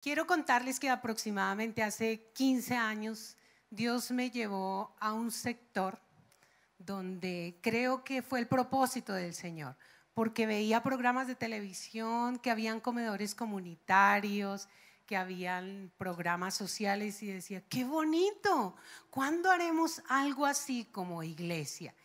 Quiero contarles que aproximadamente hace 15 años Dios me llevó a un sector donde creo que fue el propósito del Señor, porque veía programas de televisión, que habían comedores comunitarios, que habían programas sociales y decía, qué bonito, ¿cuándo haremos algo así como iglesia?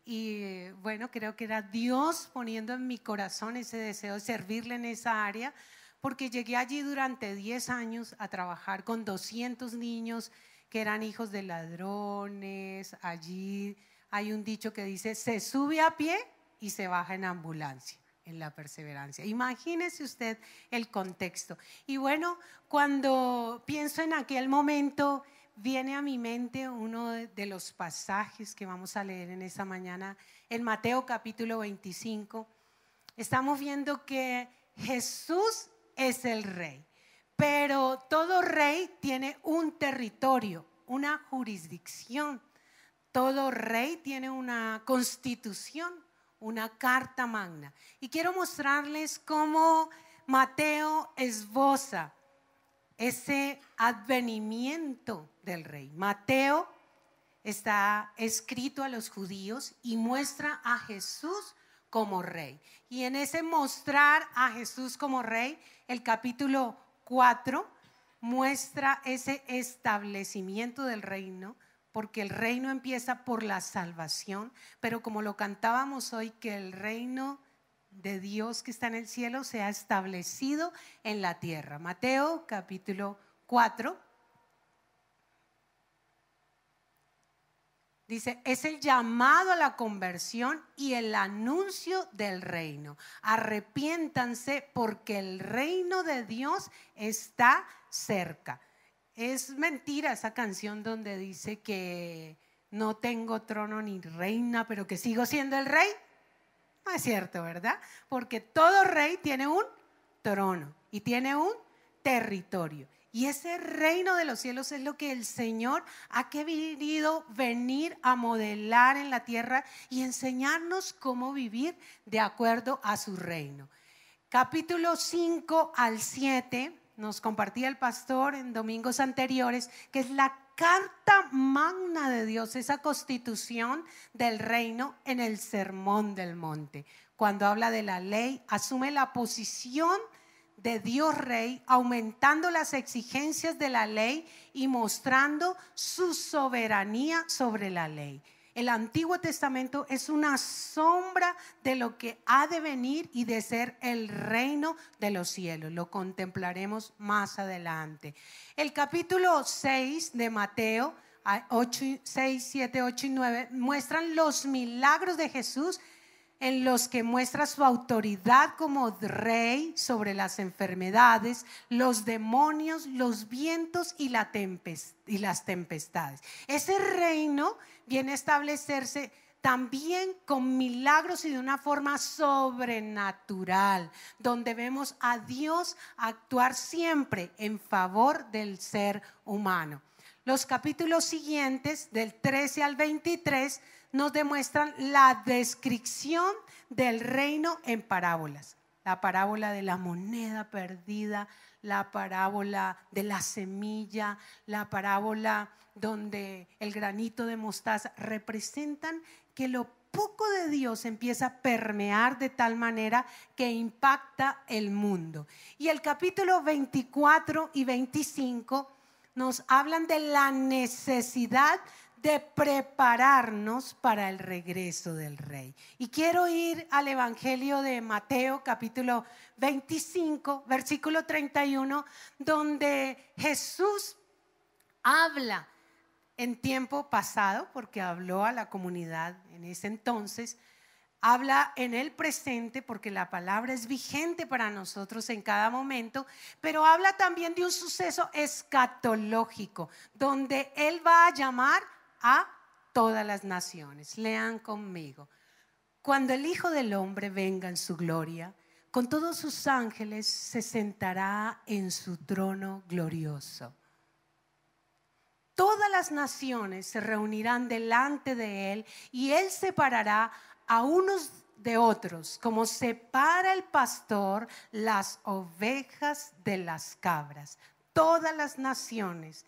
Y bueno, creo que era Dios poniendo en mi corazón ese deseo de servirle en esa área, porque llegué allí durante 10 años a trabajar con 200 niños que eran hijos de ladrones. Allí hay un dicho que dice, se sube a pie y se baja en ambulancia, en la perseverancia. Imagínese usted el contexto. Y bueno, cuando pienso en aquel momento, viene a mi mente uno de los pasajes que vamos a leer en esta mañana, en Mateo capítulo 25. Estamos viendo que Jesús es el rey, pero todo rey tiene un territorio, una jurisdicción. Todo rey tiene una constitución, una carta magna. Y quiero mostrarles cómo Mateo esboza ese advenimiento del rey. Mateo está escrito a los judíos y muestra a Jesús como rey. Y en ese mostrar a Jesús como rey, el capítulo 4 muestra ese establecimiento del reino, porque el reino empieza por la salvación, pero como lo cantábamos hoy, que el reino de Dios que está en el cielo se ha establecido en la tierra. Mateo capítulo 4 dice, es el llamado a la conversión y el anuncio del reino. Arrepiéntanse porque el reino de Dios está cerca. Es mentira esa canción donde dice que no tengo trono ni reina, pero que sigo siendo el rey. No es cierto, ¿verdad? Porque todo rey tiene un trono y tiene un territorio. Y ese reino de los cielos es lo que el Señor ha querido venir a modelar en la tierra y enseñarnos cómo vivir de acuerdo a su reino. Capítulo 5 al 7 nos compartía el pastor en domingos anteriores, que es la carta magna de Dios, esa constitución del reino en el Sermón del Monte. Cuando habla de la ley, asume la posición de Dios Rey, aumentando las exigencias de la ley y mostrando su soberanía sobre la ley. El Antiguo Testamento es una sombra de lo que ha de venir y de ser el reino de los cielos. Lo contemplaremos más adelante. El capítulo 6 de Mateo, 6, 7, 8 y 9, muestran los milagros de Jesús, en los que muestra su autoridad como rey sobre las enfermedades, los demonios, los vientos y las tempestades. Ese reino viene a establecerse también con milagros y de una forma sobrenatural, donde vemos a Dios actuar siempre en favor del ser humano. Los capítulos siguientes, del 13 al 23, nos demuestran la descripción del reino en parábolas. La parábola de la moneda perdida, la parábola de la semilla, la parábola donde el granito de mostaza representan que lo poco de Dios empieza a permear de tal manera que impacta el mundo. Y el capítulo 24 y 25 nos hablan de la necesidad de prepararnos para el regreso del rey. Y quiero ir al Evangelio de Mateo capítulo 25 versículo 31, donde Jesús habla en tiempo pasado, porque habló a la comunidad en ese entonces. Habla en el presente porque la palabra es vigente para nosotros en cada momento, pero habla también de un suceso escatológico donde Él va a llamar a todas las naciones. Lean conmigo. Cuando el Hijo del Hombre venga en su gloria, con todos sus ángeles se sentará en su trono glorioso. Todas las naciones se reunirán delante de Él y Él separará a unos de otros, como separa el pastor las ovejas de las cabras. Todas las naciones.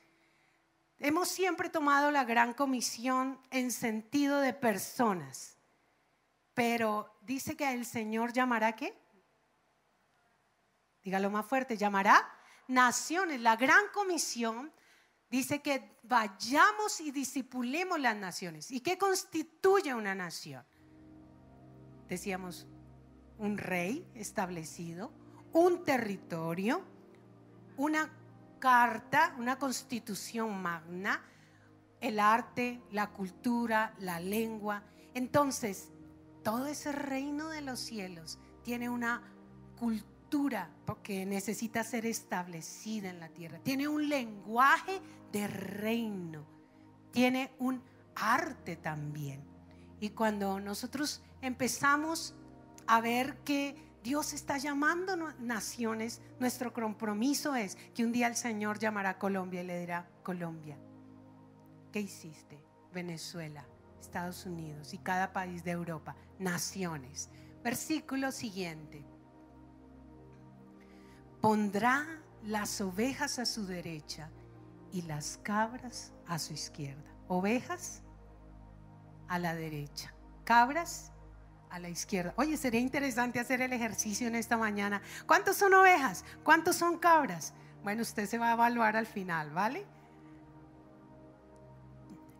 Hemos siempre tomado la gran comisión en sentido de personas, pero dice que el Señor llamará ¿qué? Dígalo más fuerte, llamará naciones. La gran comisión dice que vayamos y discipulemos las naciones. ¿Y qué constituye una nación? Decíamos, un rey establecido, un territorio, una carta, una constitución magna, el arte, la cultura, la lengua. Entonces, todo ese reino de los cielos tiene una cultura porque necesita ser establecida en la tierra. Tiene un lenguaje de reino, tiene un arte también. Y cuando nosotros empezamos a ver que Dios está llamando naciones, nuestro compromiso es que un día el Señor llamará a Colombia y le dirá: Colombia, ¿qué hiciste? Venezuela, Estados Unidos y cada país de Europa, naciones. Versículo siguiente. Pondrá las ovejas a su derecha y las cabras a su izquierda. Ovejas a la derecha, cabras a la izquierda. Oye, sería interesante hacer el ejercicio en esta mañana. ¿Cuántos son ovejas? ¿Cuántos son cabras? Bueno, usted se va a evaluar al final, ¿vale?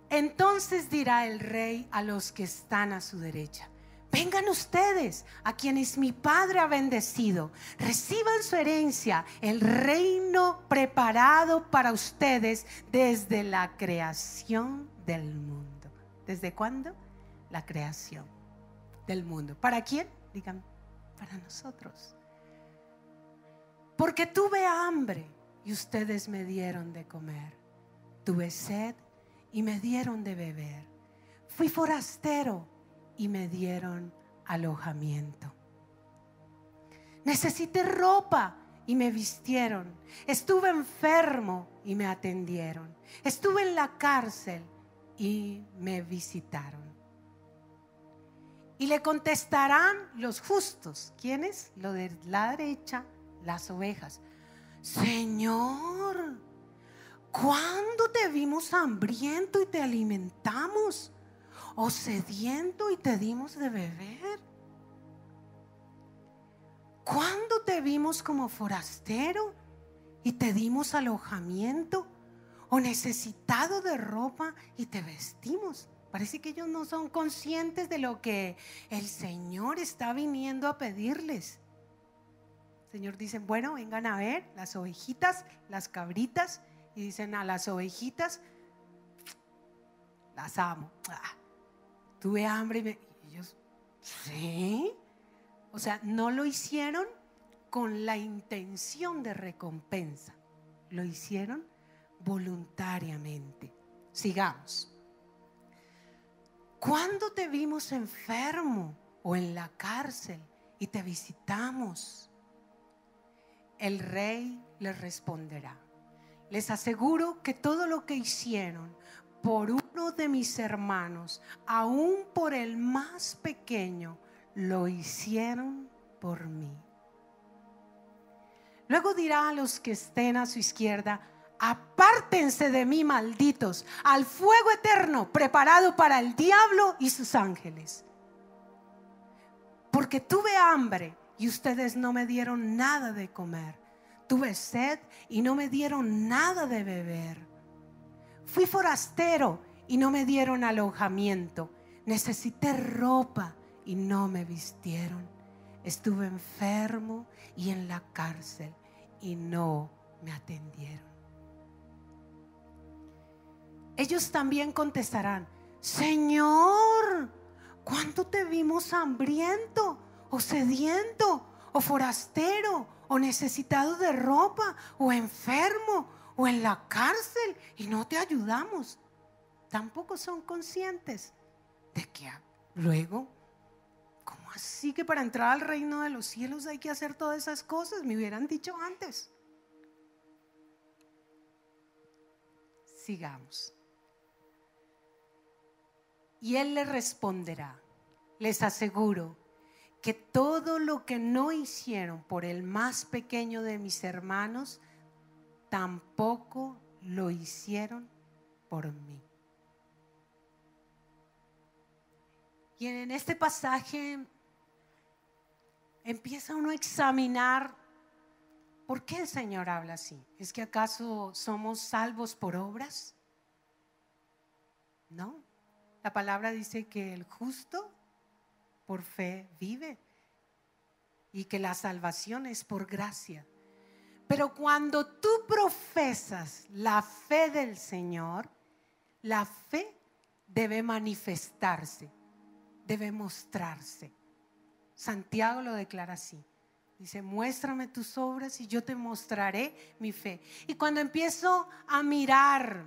Entonces dirá el rey a los que están a su derecha: vengan ustedes, a quienes mi Padre ha bendecido, reciban su herencia, el reino preparado para ustedes desde la creación del mundo. ¿Desde cuándo? La creación del mundo. ¿Para quién? Digan, para nosotros. Porque tuve hambre y ustedes me dieron de comer. Tuve sed y me dieron de beber. Fui forastero y me dieron alojamiento. Necesité ropa y me vistieron. Estuve enfermo y me atendieron. Estuve en la cárcel y me visitaron. Y le contestarán los justos. ¿Quiénes? Lo de la derecha, las ovejas: Señor, ¿cuándo te vimos hambriento y te alimentamos? ¿O sediento y te dimos de beber? ¿Cuándo te vimos como forastero y te dimos alojamiento? ¿O necesitado de ropa y te vestimos? Parece que ellos no son conscientes de lo que el Señor está viniendo a pedirles. El Señor dice: bueno, vengan a ver las ovejitas, las cabritas. Y dicen a las ovejitas: las amo. Tuve hambre y ellos, ¿sí? O sea, no lo hicieron con la intención de recompensa, lo hicieron voluntariamente. Sigamos. ¿Cuándo te vimos enfermo o en la cárcel y te visitamos? El rey les responderá: les aseguro que todo lo que hicieron por uno de mis hermanos, aún por el más pequeño, lo hicieron por mí. Luego dirá a los que estén a su izquierda: apártense de mí, malditos, al fuego eterno preparado para el diablo y sus ángeles. Porque tuve hambre y ustedes no me dieron nada de comer. Tuve sed y no me dieron nada de beber. Fui forastero y no me dieron alojamiento. Necesité ropa y no me vistieron. Estuve enfermo y en la cárcel y no me atendieron. Ellos también contestarán: Señor, ¿cuándo te vimos hambriento o sediento o forastero o necesitado de ropa o enfermo o en la cárcel y no te ayudamos? Tampoco son conscientes de que luego, ¿cómo así que para entrar al reino de los cielos hay que hacer todas esas cosas? Me hubieran dicho antes. Sigamos. Y él le responderá: les aseguro que todo lo que no hicieron por el más pequeño de mis hermanos, tampoco lo hicieron por mí. Y en este pasaje empieza uno a examinar por qué el Señor habla así. ¿Es que acaso somos salvos por obras? No. La palabra dice que el justo por fe vive y que la salvación es por gracia. Pero cuando tú profesas la fe del Señor, la fe debe manifestarse, debe mostrarse. Santiago lo declara así. Dice, muéstrame tus obras y yo te mostraré mi fe. Y cuando empiezo a mirar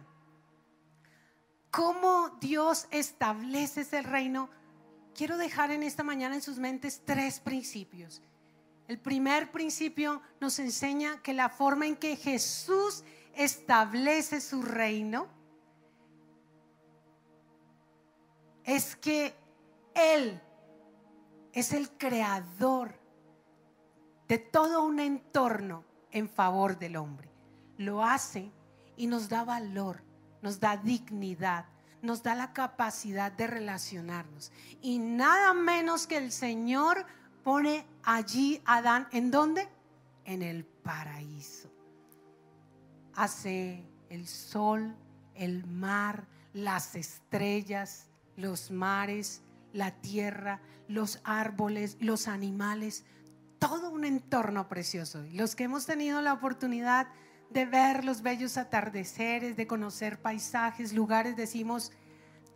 cómo Dios establece ese reino, quiero dejar en esta mañana en sus mentes 3 principios. El primer principio nos enseña que la forma en que Jesús establece su reino es que Él es el creador de todo un entorno en favor del hombre. Lo hace y nos da valor, nos da dignidad, nos da la capacidad de relacionarnos. Y nada menos que el Señor pone allí a Adán, ¿en dónde? En el paraíso. Hace el sol, el mar, las estrellas, los mares, la tierra, los árboles, los animales, todo un entorno precioso. Y los que hemos tenido la oportunidad de ver los bellos atardeceres, de conocer paisajes, lugares, decimos,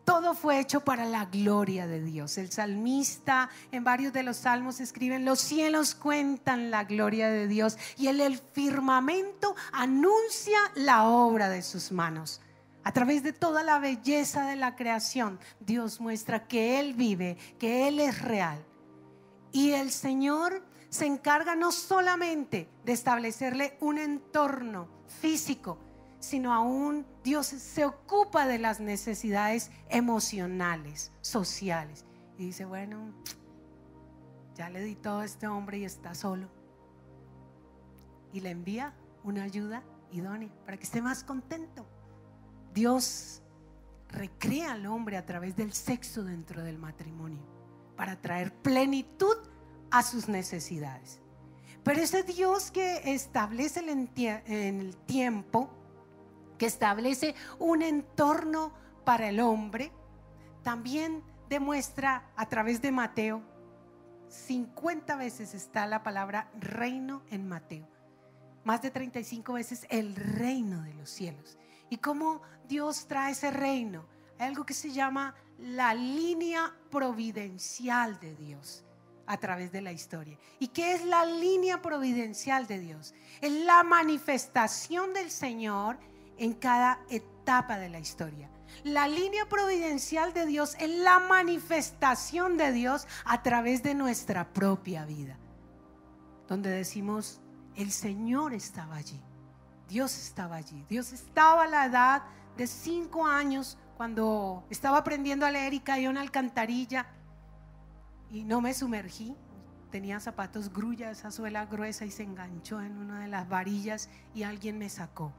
todo fue hecho para la gloria de Dios. El salmista en varios de los salmos escriben, los cielos cuentan la gloria de Dios y el firmamento anuncia la obra de sus manos. A través de toda la belleza de la creación, Dios muestra que Él vive, que Él es real. Y el Señor se encarga no solamente de establecerle un entorno físico, sino aún Dios se ocupa de las necesidades emocionales, sociales. Y dice, bueno, ya le di todo a este hombre y está solo. Y le envía una ayuda idónea para que esté más contento. Dios recrea al hombre a través del sexo dentro del matrimonio para traer plenitud a sus necesidades. Pero ese Dios que establece el tiempo, que establece un entorno para el hombre, también demuestra a través de Mateo. 50 veces está la palabra reino en Mateo, más de 35 veces el reino de los cielos. Y cómo Dios trae ese reino, hay algo que se llama la línea providencial de Dios a través de la historia. ¿Y qué es la línea providencial de Dios? Es la manifestación del Señor en cada etapa de la historia. La línea providencial de Dios es la manifestación de Dios a través de nuestra propia vida, donde decimos, el Señor estaba allí, Dios estaba allí. Dios estaba a la edad de 5 años cuando estaba aprendiendo a leer y caí en una alcantarilla y no me sumergí. Tenía zapatos grulla, esa suela gruesa, y se enganchó en una de las varillas y alguien me sacó.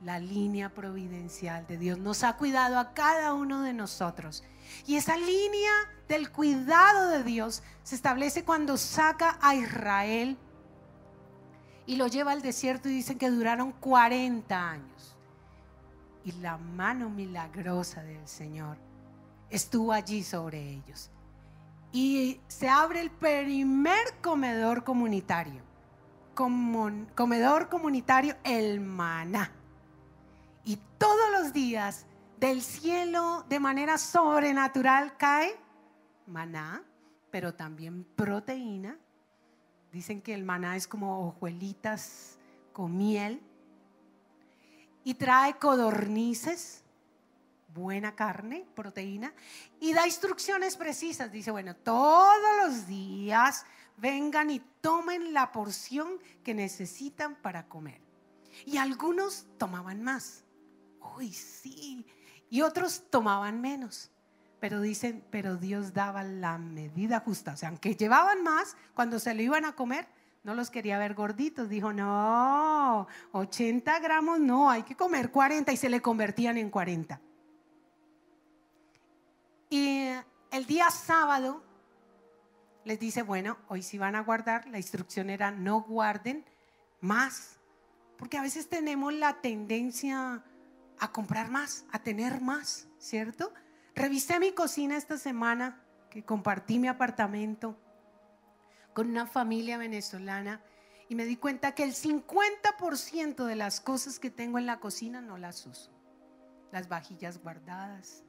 La línea providencial de Dios nos ha cuidado a cada uno de nosotros. Y esa línea del cuidado de Dios se establece cuando saca a Israel y lo lleva al desierto, y dicen que duraron 40 años. Y la mano milagrosa del Señor estuvo allí sobre ellos. Y se abre el primer comedor comunitario. Comedor comunitario, el maná. Y todos los días del cielo de manera sobrenatural cae maná, pero también proteína. Dicen que el maná es como hojuelitas con miel. Y trae codornices, buena carne, proteína. Y da instrucciones precisas. Dice, bueno, todos los días vengan y tomen la porción que necesitan para comer. Y algunos tomaban más. Uy, sí. Y otros tomaban menos. pero dicen, pero Dios daba la medida justa. O sea, aunque llevaban más, cuando se lo iban a comer, no los quería ver gorditos. Dijo, no, 80 gramos no, hay que comer 40, y se le convertían en 40. Y el día sábado les dice, bueno, hoy sí van a guardar. La instrucción era no guarden más, porque a veces tenemos la tendencia a comprar más, a tener más, ¿cierto? Revisé mi cocina esta semana, que compartí mi apartamento con una familia venezolana, y me di cuenta que el 50% de las cosas que tengo en la cocina no las uso. Las vajillas guardadas,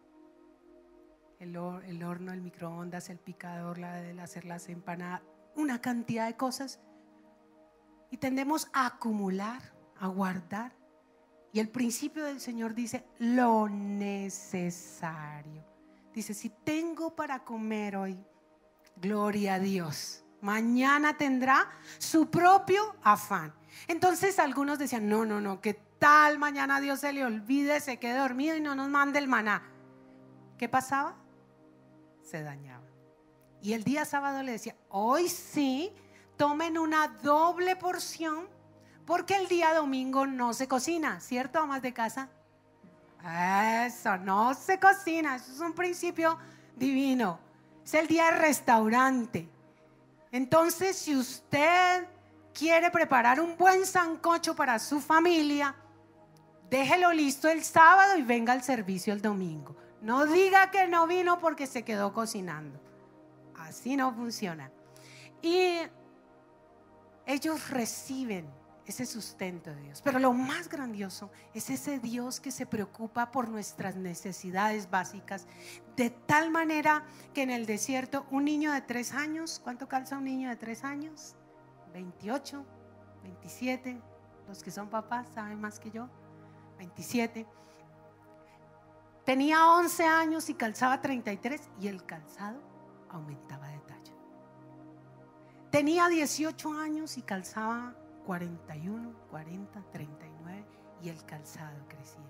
el horno, el microondas, el picador, de hacer las empanadas, una cantidad de cosas. Y tendemos a acumular, a guardar. Y el principio del Señor dice lo necesario. Dice, si tengo para comer hoy, gloria a Dios, mañana tendrá su propio afán. Entonces algunos decían, no, ¿qué tal mañana a Dios se le olvide, se quede dormido y no nos mande el maná? ¿Qué pasaba? Se dañaba. Y el día sábado le decía, hoy sí, tomen una doble porción, porque el día domingo no se cocina, ¿cierto, amas de casa? Eso, no se cocina, eso es un principio divino. Es el día de restaurante. Entonces, si usted quiere preparar un buen sancocho para su familia, déjelo listo el sábado y venga al servicio el domingo. No diga que no vino porque se quedó cocinando. Así no funciona. Y ellos reciben ese sustento de Dios. Pero lo más grandioso es ese Dios que se preocupa por nuestras necesidades básicas, de tal manera que en el desierto un niño de 3 años, ¿cuánto calza un niño de 3 años? 28, 27, los que son papás saben más que yo, 27. Tenía 11 años y calzaba 33, y el calzado aumentaba de talla. Tenía 18 años y calzaba 41, 40, 39, y el calzado crecía.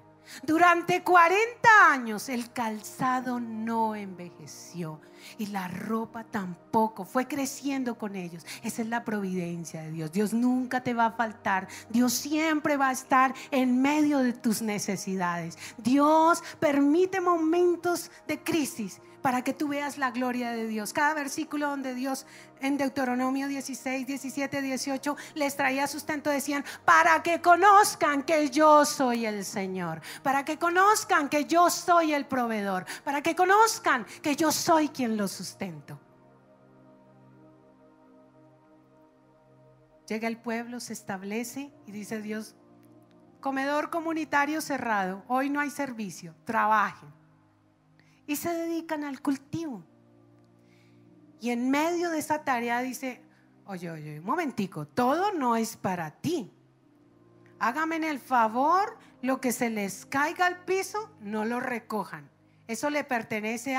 Durante 40 años el calzado no envejeció y la ropa tampoco, fue creciendo con ellos. Esa es la providencia de Dios. Dios nunca te va a faltar. Dios siempre va a estar en medio de tus necesidades. Dios permite momentos de crisis para que tú veas la gloria de Dios. Cada versículo donde Dios en Deuteronomio 16, 17, 18 les traía sustento, decían, para que conozcan que yo soy el Señor, para que conozcan que yo soy el proveedor, para que conozcan que yo soy quien los sustento. Llega el pueblo, se establece y dice Dios, comedor comunitario cerrado, hoy no hay servicio, trabajen. Y se dedican al cultivo. Y en medio de esa tarea dice, oye, un momentico, todo no es para ti. Háganme el favor, lo que se les caiga al piso, no lo recojan. Eso le pertenece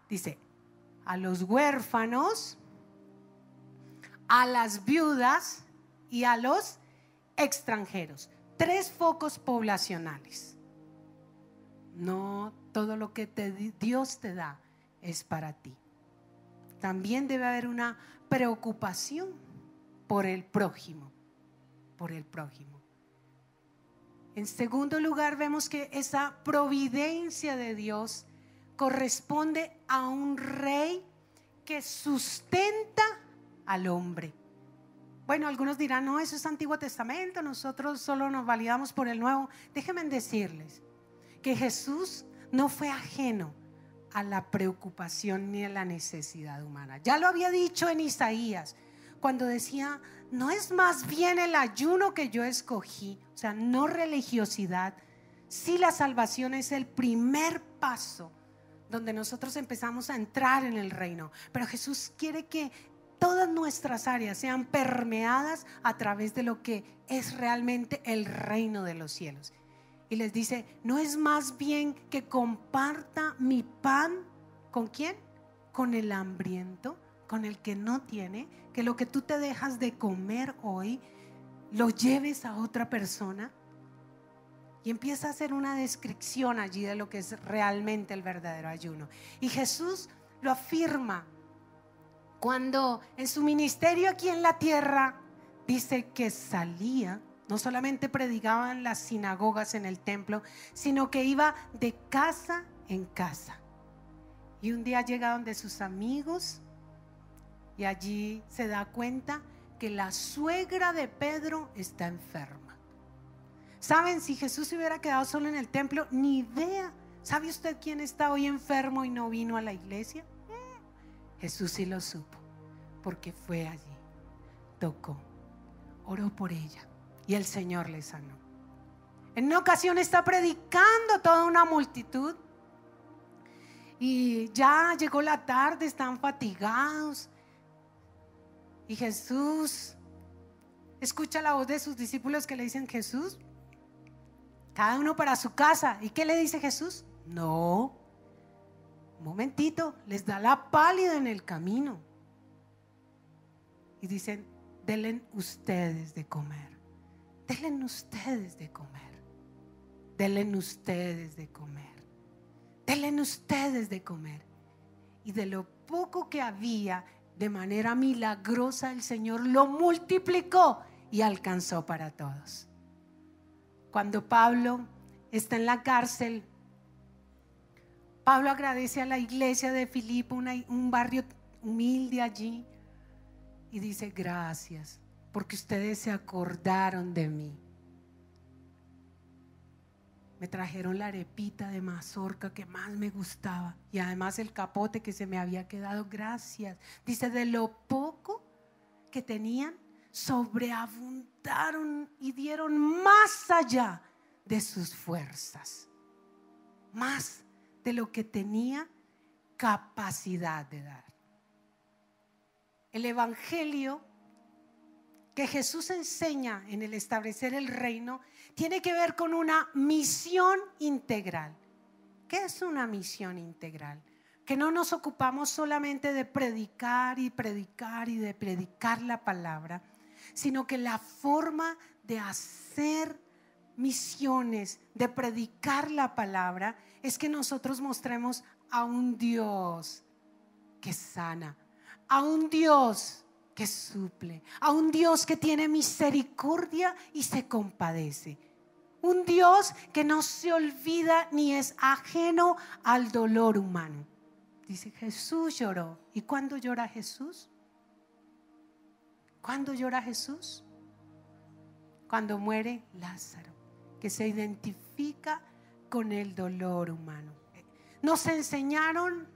dice, a los huérfanos, a las viudas y a los extranjeros. 3 focos poblacionales. No todo lo que Dios te da es para ti. También debe haber una preocupación por el prójimo, En segundo lugar, vemos que esa providencia de Dios corresponde a un rey que sustenta al hombre. Bueno, algunos dirán, no, eso es Antiguo Testamento, nosotros solo nos validamos por el Nuevo. Déjenme decirles que Jesús no fue ajeno a la preocupación ni a la necesidad humana. Ya lo había dicho en Isaías, cuando decía, no es más bien el ayuno que yo escogí, o sea, no religiosidad. Sí, la salvación es el primer paso donde nosotros empezamos a entrar en el reino, pero Jesús quiere que todas nuestras áreas sean permeadas a través de lo que es realmente el reino de los cielos. Y les dice, ¿no es más bien que comparta mi pan con quién? Con el hambriento, con el que no tiene, que lo que tú te dejas de comer hoy lo lleves a otra persona? Y empieza a hacer una descripción allí de lo que es realmente el verdadero ayuno. Y Jesús lo afirma cuando en su ministerio aquí en la tierra dice que salía, no solamente predicaba en las sinagogas, en el templo, sino que iba de casa en casa. Y un día llega donde sus amigos y allí se da cuenta que la suegra de Pedro está enferma. ¿Saben? Si Jesús se hubiera quedado solo en el templo, ni idea. ¿Sabe usted quién está hoy enfermo y no vino a la iglesia? Jesús sí lo supo, porque fue allí, tocó, oró por ella y el Señor le sanó. En una ocasión está predicando toda una multitud y ya llegó la tarde, están fatigados y Jesús escucha la voz de sus discípulos que le dicen: Jesús, cada uno para su casa. ¿Y qué le dice Jesús? No, un momentito, les da la pálida en el camino y dicen: denle ustedes de comer, denle ustedes de comer, denle ustedes de comer, denle ustedes de comer. Y de lo poco que había, de manera milagrosa el Señor lo multiplicó y alcanzó para todos. Cuando Pablo está en la cárcel, Pablo agradece a la iglesia de Filipo, un barrio humilde allí, y dice: gracias porque ustedes se acordaron de mí. Me trajeron la arepita de mazorca que más me gustaba y además el capote que se me había quedado. Gracias. Dice: de lo poco que tenían, sobreabundaron y dieron más allá de sus fuerzas, más de lo que tenía capacidad de dar. El evangelio que Jesús enseña en el establecer el reino tiene que ver con una misión integral. ¿Qué es una misión integral? Que no nos ocupamos solamente de predicar y predicar y de predicar la palabra, sino que la forma de hacer misiones, de predicar la palabra, es que nosotros mostremos a un Dios que sana, a un Dios que suple, a un Dios que tiene misericordia y se compadece, un Dios que no se olvida ni es ajeno al dolor humano. Dice: Jesús lloró. ¿Y cuándo llora Jesús? ¿Cuándo llora Jesús? Cuando muere Lázaro, que se identifica con el dolor humano. Nos enseñaron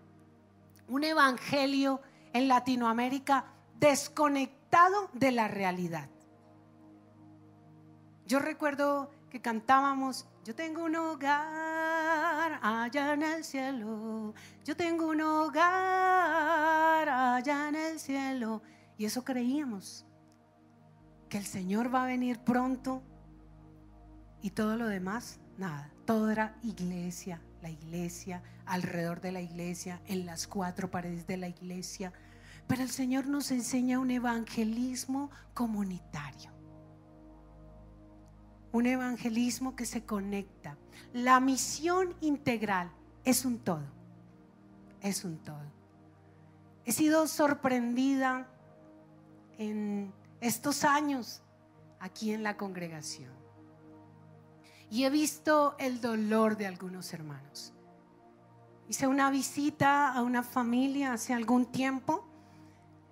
un evangelio en Latinoamérica desconectado de la realidad. Yo recuerdo que cantábamos: yo tengo un hogar allá en el cielo, yo tengo un hogar allá en el cielo. Y eso creíamos, que el Señor va a venir pronto y todo lo demás, nada. Todo era iglesia, la iglesia, alrededor de la iglesia, en las cuatro paredes de la iglesia. Pero el Señor nos enseña un evangelismo comunitario, un evangelismo que se conecta. La misión integral es un todo, es un todo. He sido sorprendida en estos años aquí en la congregación y he visto el dolor de algunos hermanos. Hice una visita a una familia hace algún tiempo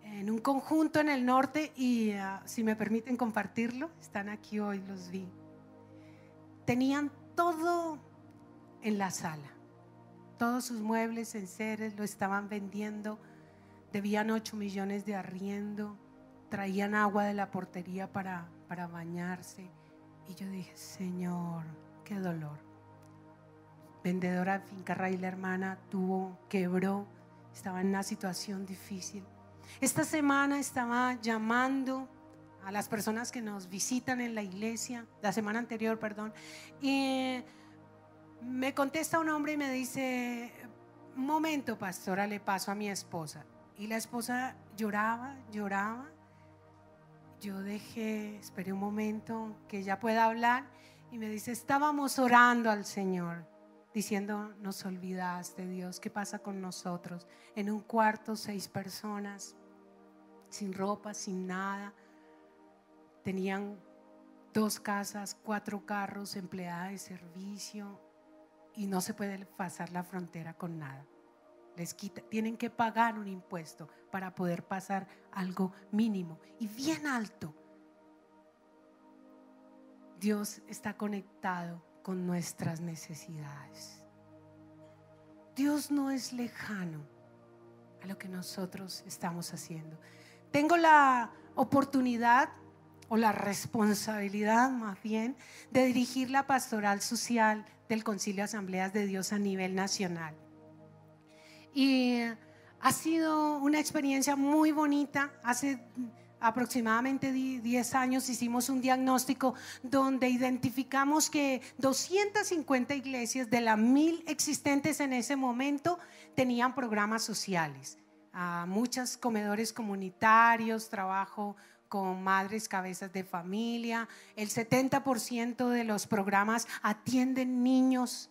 en un conjunto en el norte y si me permiten compartirlo, están aquí hoy, los vi. Tenían todo en la sala, todos sus muebles, enseres, lo estaban vendiendo, debían 8 millones de arriendo, traían agua de la portería para bañarse. Y yo dije: Señor, qué dolor. Vendedora de finca raíz, la hermana quebró, estaba en una situación difícil. Esta semana estaba llamando a las personas que nos visitan en la iglesia, la semana anterior, perdón, y me contesta un hombre y me dice: un momento, pastora, le paso a mi esposa. Y la esposa lloraba. Yo esperé un momento que ella pueda hablar Y me dice, estábamos orando al Señor, diciendo, nos olvidaste, Dios, ¿qué pasa con nosotros? En un cuarto, 6 personas, sin ropa, sin nada. Tenían 2 casas, 4 carros, empleada de servicio, y no se puede pasar la frontera con nada. Tienen que pagar un impuesto para poder pasar algo mínimo y bien alto. Dios está conectado con nuestras necesidades. Dios no es lejano a lo que nosotros estamos haciendo. Tengo la oportunidad o la responsabilidad más bien de dirigir la pastoral social del Concilio de Asambleas de Dios a nivel nacional. Y ha sido una experiencia muy bonita. Hace aproximadamente 10 años hicimos un diagnóstico donde identificamos que 250 iglesias de las 1000 existentes en ese momento tenían programas sociales. Muchos comedores comunitarios, trabajo con madres cabezas de familia. El 70% de los programas atienden niños,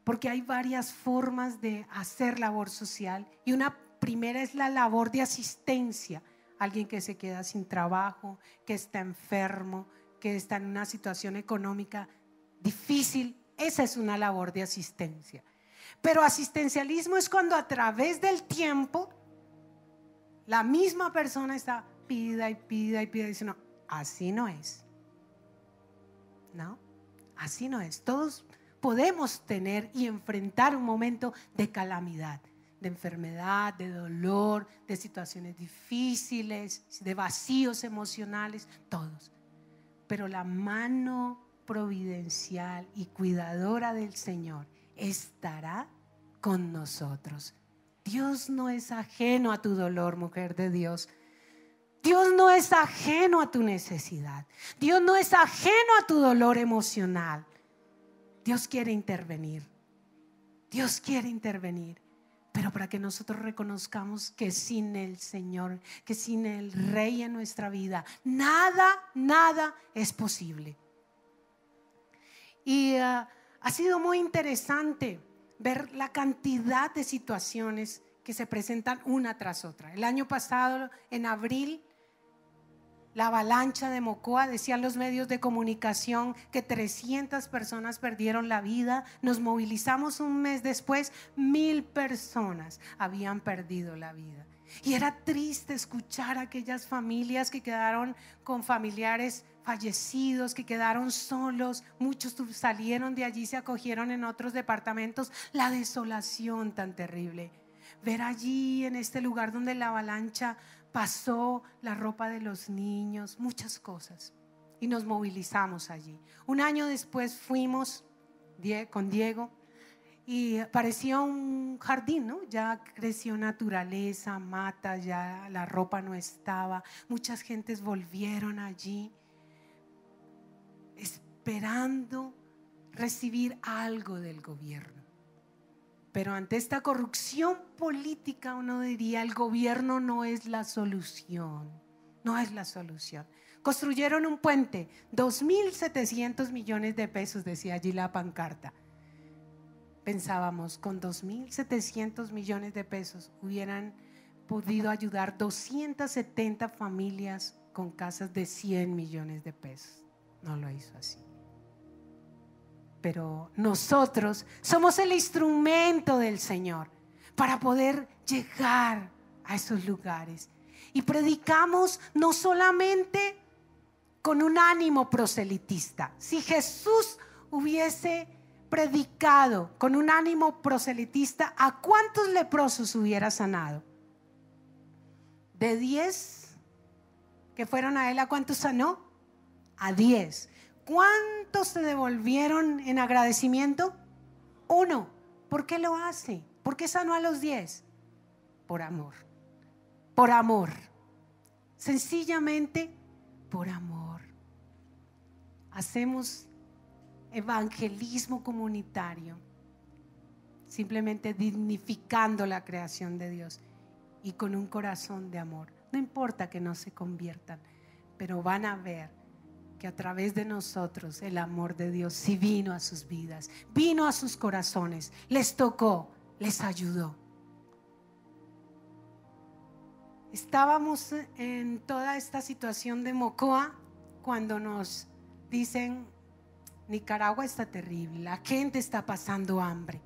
porque hay varias formas de hacer labor social, y una primera es la labor de asistencia. Alguien que se queda sin trabajo, que está enfermo, que está en una situación económica difícil, esa es una labor de asistencia. Pero asistencialismo es cuando a través del tiempo la misma persona está pida y pida y pida y dice, no, así no es. No, así no es. Todos podemos tener y enfrentar un momento de calamidad, de enfermedad, de dolor, de situaciones difíciles, de vacíos emocionales, todos. Pero la mano providencial y cuidadora del Señor estará con nosotros. Dios no es ajeno a tu dolor, mujer de Dios. Dios no es ajeno a tu necesidad. Dios no es ajeno a tu dolor emocional. Dios quiere intervenir. Dios quiere intervenir. Pero para que nosotros reconozcamos que sin el Señor, que sin el Rey en nuestra vida, nada es posible. Y ha sido muy interesante ver la cantidad de situaciones que se presentan una tras otra. El año pasado, en abril, la avalancha de Mocoa, decían los medios de comunicación que 300 personas perdieron la vida. Nos movilizamos un mes después, 1000 personas habían perdido la vida. Y era triste escuchar a aquellas familias que quedaron con familiares fallecidos, que quedaron solos. Muchos salieron de allí, se acogieron en otros departamentos. La desolación tan terrible. Ver allí en este lugar donde la avalancha pasó, la ropa de los niños, muchas cosas, y nos movilizamos allí. Un año después fuimos con Diego y parecía un jardín, ¿no? Ya creció naturaleza, mata, ya la ropa no estaba. Muchas gentes volvieron allí esperando recibir algo del gobierno. Pero ante esta corrupción política, uno diría, el gobierno no es la solución. No es la solución. Construyeron un puente, 2.700 millones de pesos, decía allí la pancarta. Pensábamos, con 2.700 millones de pesos hubieran podido ayudar 270 familias con casas de 100 millones de pesos. No lo hizo así. Pero nosotros somos el instrumento del Señor para poder llegar a esos lugares. Y predicamos no solamente con un ánimo proselitista. Si Jesús hubiese predicado con un ánimo proselitista, ¿a cuántos leprosos hubiera sanado? De 10 que fueron a él, ¿a cuántos sanó? A 10. ¿Cuántos se devolvieron en agradecimiento? 1. ¿Por qué lo hace? ¿Por qué sanó a los 10? Por amor. Por amor. Sencillamente por amor. Hacemos evangelismo comunitario, simplemente dignificando la creación de Dios y con un corazón de amor. No importa que no se conviertan, pero van a ver que a través de nosotros el amor de Dios sí vino a sus vidas, vino a sus corazones, les tocó, les ayudó. Estábamos en toda esta situación de Mocoa cuando nos dicen: Nicaragua está terrible, la gente está pasando hambre.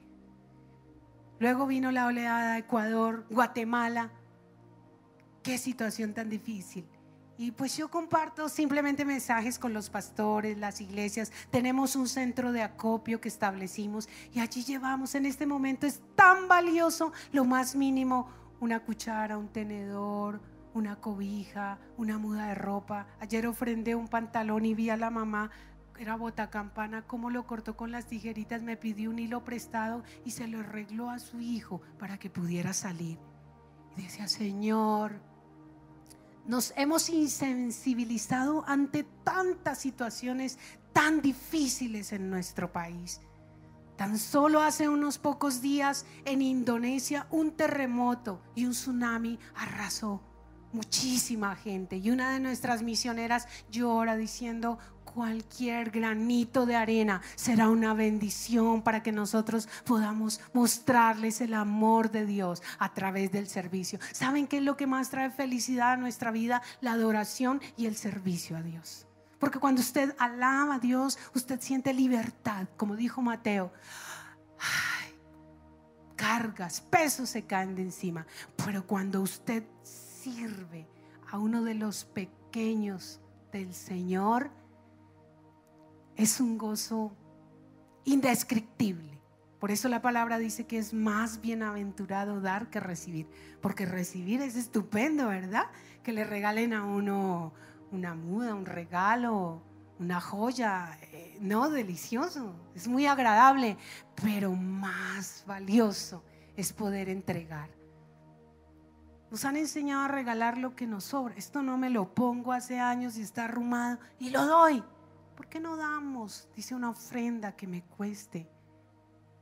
Luego vino la oleada de Ecuador, Guatemala. Qué situación tan difícil. Y pues yo comparto simplemente mensajes con los pastores, las iglesias. Tenemos un centro de acopio que establecimos y allí llevamos. En este momento es tan valioso lo más mínimo: una cuchara, un tenedor, una cobija, una muda de ropa. Ayer ofrendé un pantalón y vi a la mamá, era botacampana, cómo lo cortó con las tijeritas. Me pidió un hilo prestado y se lo arregló a su hijo para que pudiera salir. Y decía: Señor, nos hemos insensibilizado ante tantas situaciones tan difíciles en nuestro país. Tan solo hace unos pocos días en Indonesia un terremoto y un tsunami arrasó muchísima gente, y una de nuestras misioneras llora diciendo: cualquier granito de arena será una bendición para que nosotros podamos mostrarles el amor de Dios a través del servicio. ¿Saben qué es lo que más trae felicidad a nuestra vida? La adoración y el servicio a Dios. Porque cuando usted alaba a Dios, usted siente libertad, como dijo Mateo. Ay, cargas, pesos se caen de encima. Pero cuando usted sirve a uno de los pequeños del Señor, es un gozo indescriptible. Por eso la palabra dice que es más bienaventurado dar que recibir. Porque recibir es estupendo, ¿verdad? Que le regalen a uno una muda, un regalo, una joya, no, delicioso, es muy agradable. Pero más valioso es poder entregar. Nos han enseñado a regalar lo que nos sobra. Esto no me lo pongo hace años y está arrumado y lo doy. ¿Por qué no damos? Dice: una ofrenda que me cueste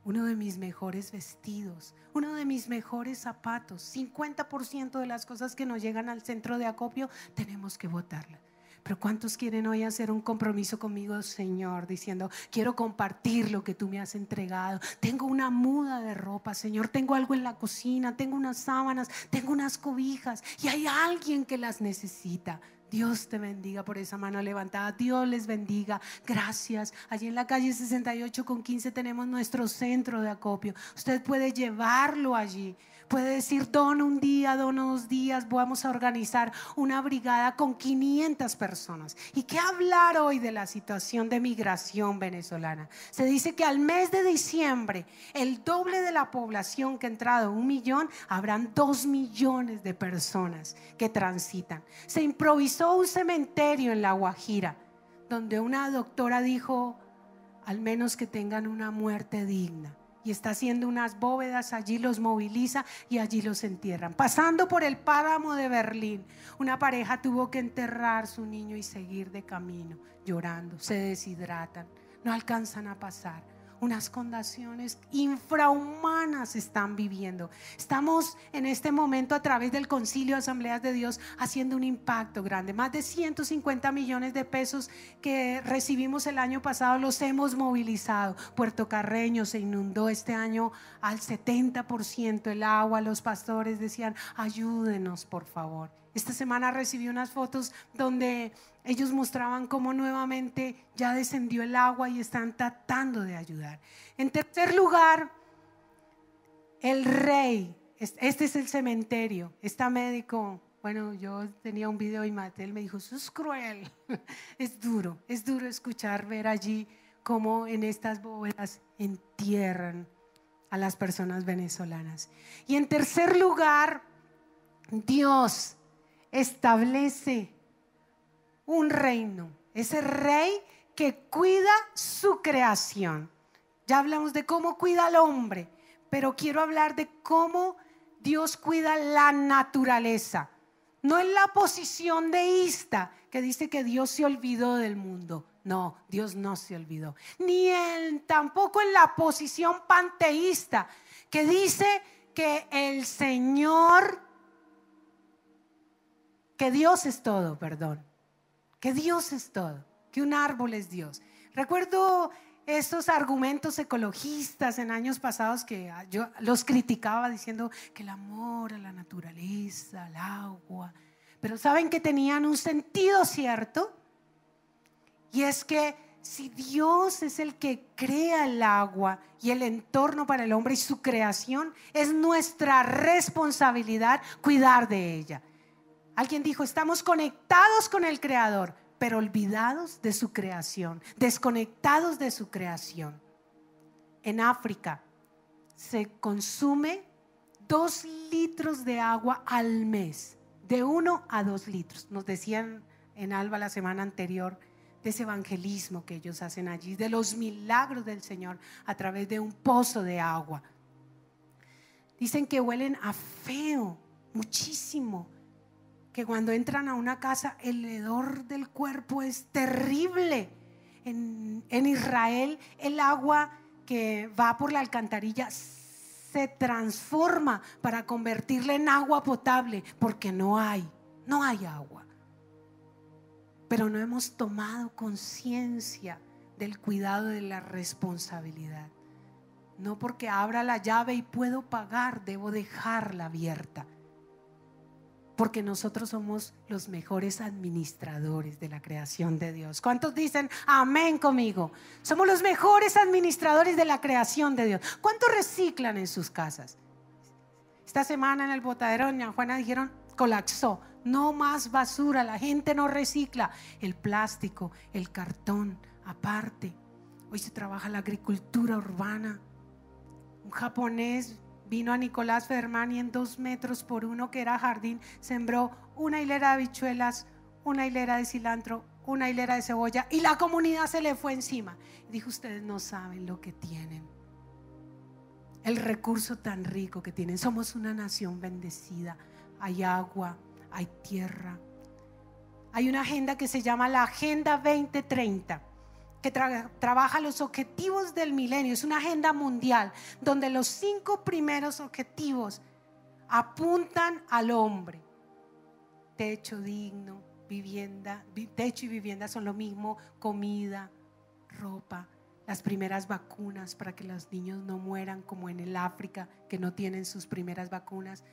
uno de mis mejores vestidos, uno de mis mejores zapatos. 50% de las cosas que nos llegan al centro de acopio tenemos que botarlas. Pero ¿cuántos quieren hoy hacer un compromiso conmigo, Señor? Diciendo: quiero compartir lo que tú me has entregado. Tengo una muda de ropa, Señor. Tengo algo en la cocina, tengo unas sábanas, tengo unas cobijas y hay alguien que las necesita. Dios te bendiga por esa mano levantada. Dios les bendiga. Gracias. Allí en la calle 68 con 15 tenemos nuestro centro de acopio. Usted puede llevarlo allí. Puede decir: dono un día, dono 2 días. Vamos a organizar una brigada con 500 personas. ¿Y qué hablar hoy de la situación de migración venezolana? Se dice que al mes de diciembre, el doble de la población que ha entrado, 1 millón, habrán 2 millones de personas que transitan. Se improvisó un cementerio en La Guajira, donde una doctora dijo: al menos que tengan una muerte digna. Y está haciendo unas bóvedas, allí los moviliza y allí los entierran. Pasando por el páramo de Berlín, una pareja tuvo que enterrar su niño y seguir de camino llorando. Se deshidratan, no alcanzan a pasar. Unas condiciones infrahumanas están viviendo. Estamos en este momento a través del Concilio Asambleas de Dios haciendo un impacto grande. Más de 150 millones de pesos que recibimos el año pasado los hemos movilizado. Puerto Carreño se inundó este año al 70% el agua. Los pastores decían: ayúdenos por favor. Esta semana recibí unas fotos donde ellos mostraban cómo nuevamente ya descendió el agua y están tratando de ayudar. En tercer lugar, el rey. Este es el cementerio. Está médico. Bueno, yo tenía un video y Matel me dijo: eso es cruel. Es duro escuchar, ver allí cómo en estas bóvedas entierran a las personas venezolanas. Y en tercer lugar, Dios establece un reino, ese rey que cuida su creación. Ya hablamos de cómo cuida al hombre, pero quiero hablar de cómo Dios cuida la naturaleza. No en la posición deísta que dice que Dios se olvidó del mundo. No, Dios no se olvidó. Ni tampoco en la posición panteísta que dice que el Señor, que Dios es todo, perdón. Que Dios es todo. que un árbol es Dios. Recuerdo estos argumentos ecologistas en años pasados que yo los criticaba diciendo que el amor a la naturaleza, al agua, pero saben que tenían un sentido cierto, y es que si Dios es el que crea el agua y el entorno para el hombre y su creación, es nuestra responsabilidad cuidar de ella. Alguien dijo, estamos conectados con el Creador, pero olvidados de su creación, desconectados de su creación. En África se consume 2 litros de agua al mes, de 1 a 2 litros. Nos decían en Alba la semana anterior de ese evangelismo que ellos hacen allí, de los milagros del Señor a través de un pozo de agua. Dicen que huelen a feo, muchísimo, que cuando entran a una casa el hedor del cuerpo es terrible. En Israel el agua que va por la alcantarilla se transforma para convertirla en agua potable, porque no hay agua. Pero no hemos tomado conciencia del cuidado, de la responsabilidad. No porque abra la llave y puedo pagar, debo dejarla abierta, porque nosotros somos los mejores administradores de la creación de Dios. ¿Cuántos dicen amén conmigo? Somos los mejores administradores de la creación de Dios. ¿Cuántos reciclan en sus casas? Esta semana en el botadero de doña Juana dijeron, colapsó, no más basura, la gente no recicla el plástico, el cartón aparte. Hoy se trabaja la agricultura urbana. Un japonés vino a Nicolás Fermán y en 2 metros por 1, que era jardín, sembró una hilera de habichuelas, una hilera de cilantro, una hilera de cebolla, y la comunidad se le fue encima. Dijo, ustedes no saben lo que tienen, el recurso tan rico que tienen. Somos una nación bendecida. Hay agua, hay tierra. Hay una agenda que se llama la Agenda 2030, que trabaja los objetivos del milenio. Es una agenda mundial donde los 5 primeros objetivos apuntan al hombre: techo digno, vivienda, techo y vivienda son lo mismo, comida, ropa, las primeras vacunas para que los niños no mueran como en el África, que no tienen sus primeras vacunas.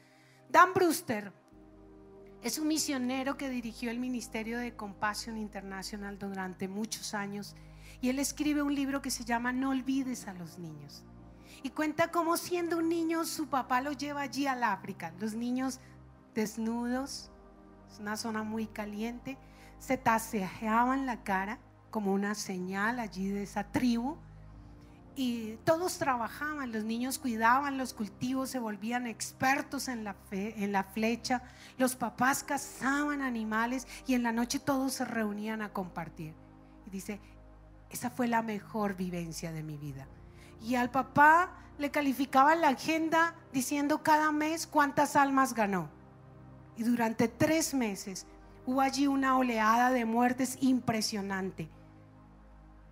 Dan Brewster es un misionero que dirigió el ministerio de Compassion International durante muchos años, y él escribe un libro que se llama No olvides a los niños, y cuenta cómo, siendo un niño, su papá lo lleva allí al África. Los niños desnudos, es una zona muy caliente, se taseaban la cara como una señal allí de esa tribu, y todos trabajaban. Los niños cuidaban los cultivos, se volvían expertos en la flecha. Los papás cazaban animales y en la noche todos se reunían a compartir. Y dice, esa fue la mejor vivencia de mi vida. Y al papá le calificaban la agenda diciendo cada mes cuántas almas ganó. Y durante 3 meses hubo allí una oleada de muertes impresionante.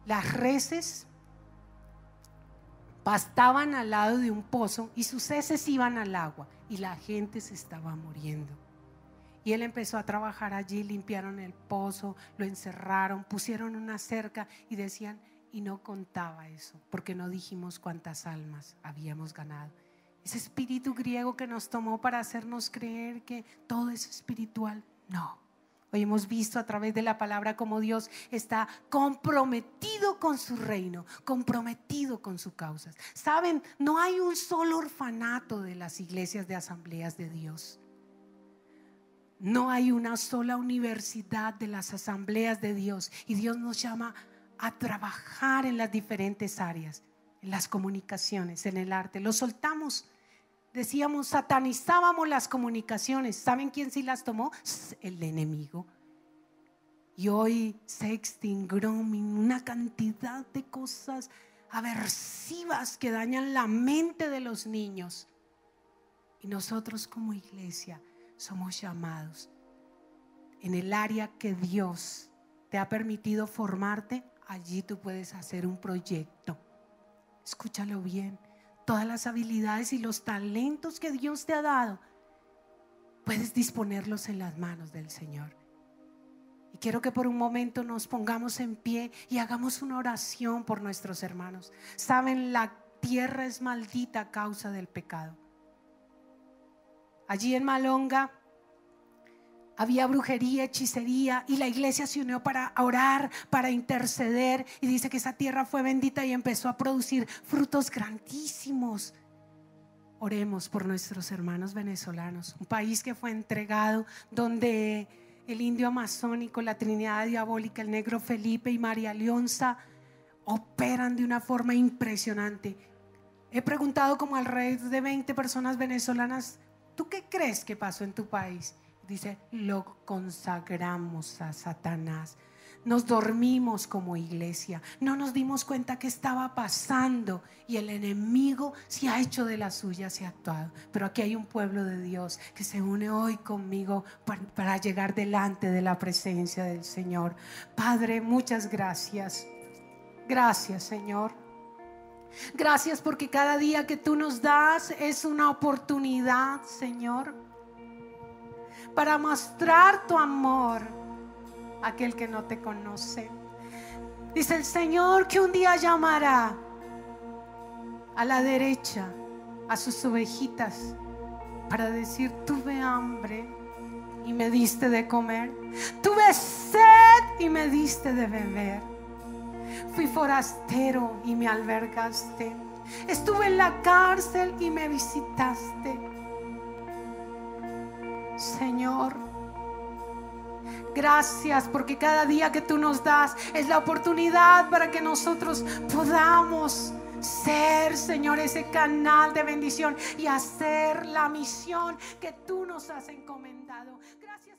Las reses pastaban al lado de un pozo y sus heces iban al agua, y la gente se estaba muriendo. Y él empezó a trabajar allí. Limpiaron el pozo, lo encerraron, pusieron una cerca y decían, y no contaba eso, porque no dijimos cuántas almas habíamos ganado. Ese espíritu griego que nos tomó para hacernos creer que todo es espiritual, no. Hoy hemos visto a través de la palabra cómo Dios está comprometido con su reino, comprometido con sus causas. Saben, no hay un solo orfanato de las iglesias de Asambleas de Dios. No hay una sola universidad de las Asambleas de Dios. Y Dios nos llama a trabajar en las diferentes áreas, en las comunicaciones, en el arte. Lo soltamos. Decíamos, satanizábamos las comunicaciones. ¿Saben quién sí las tomó? El enemigo. Y hoy sexting, grooming, una cantidad de cosas aversivas que dañan la mente de los niños. Y nosotros como iglesia somos llamados, en el área que Dios te ha permitido formarte, allí tú puedes hacer un proyecto. Escúchalo bien. Todas las habilidades y los talentos que Dios te ha dado, puedes disponerlos en las manos del Señor. Y quiero que por un momento nos pongamos en pie y hagamos una oración por nuestros hermanos. Saben, la tierra es maldita a causa del pecado. Allí en Malonga había brujería, hechicería, y la iglesia se unió para orar, para interceder, y dice que esa tierra fue bendita y empezó a producir frutos grandísimos. Oremos por nuestros hermanos venezolanos, un país que fue entregado, donde el indio amazónico, la Trinidad Diabólica, el negro Felipe y María Leonza operan de una forma impresionante. He preguntado como alrededor de 20 personas venezolanas: ¿tú qué crees que pasó en tu país? Dice: lo consagramos a Satanás. Nos dormimos como iglesia, no nos dimos cuenta qué estaba pasando, y el enemigo se ha hecho de las suyas, se ha actuado. Pero aquí hay un pueblo de Dios que se une hoy conmigo para llegar delante de la presencia del Señor. Padre, muchas gracias. Gracias, Señor. Gracias porque cada día que tú nos das es una oportunidad, Señor, para mostrar tu amor a aquel que no te conoce. Dice el Señor que un día llamará a la derecha a sus ovejitas para decir: tuve hambre y me diste de comer, tuve sed y me diste de beber, fui forastero y me albergaste, estuve en la cárcel y me visitaste. Señor, gracias porque cada día que tú nos das es la oportunidad para que nosotros podamos ser, Señor, ese canal de bendición y hacer la misión que tú nos has encomendado. Gracias.